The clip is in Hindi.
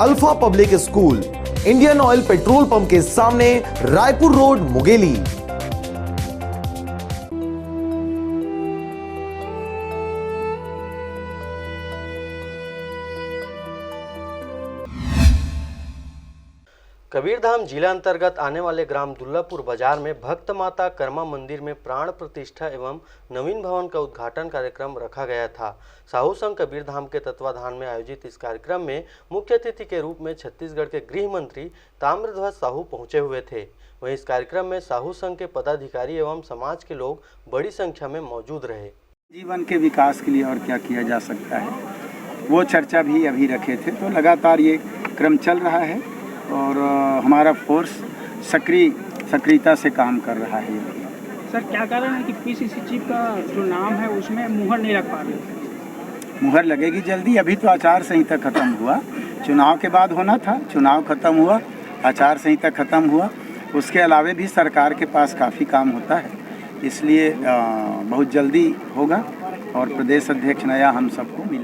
Alpha public school, Indian oil petrol pump के सामने, रायपुर रोड, मुंगेली। कबीरधाम जिला अंतर्गत आने वाले ग्राम दुल्लापुर बाजार में भक्त माता कर्मा मंदिर में प्राण प्रतिष्ठा एवं नवीन भवन का उद्घाटन कार्यक्रम रखा गया था। साहू संघ कबीरधाम के तत्वाधान में आयोजित इस कार्यक्रम में मुख्य अतिथि के रूप में छत्तीसगढ़ के गृह मंत्री ताम्रध्वज साहू पहुंचे हुए थे। वहीं इस कार्यक्रम में साहू संघ के पदाधिकारी एवं समाज के लोग बड़ी संख्या में मौजूद रहे। जीवन के विकास के लिए और क्या किया जा सकता है, वो चर्चा भी अभी रखे थे। तो लगातार ये क्रम चल रहा है और हमारा फोर्स सक्रियता से काम कर रहा है। सर, क्या कारण है कि पीसीसी चीफ का जो नाम है उसमें मुहर नहीं रख पा रहे? मुहर लगेगी जल्दी। अभी तो आचार संहिता खत्म हुआ, चुनाव के बाद होना था, चुनाव खत्म हुआ, आचार संहिता खत्म हुआ। उसके अलावे भी सरकार के पास काफ़ी काम होता है, इसलिए बहुत जल्दी होगा और प्रदेश अध्यक्ष नया हम सबको मिले।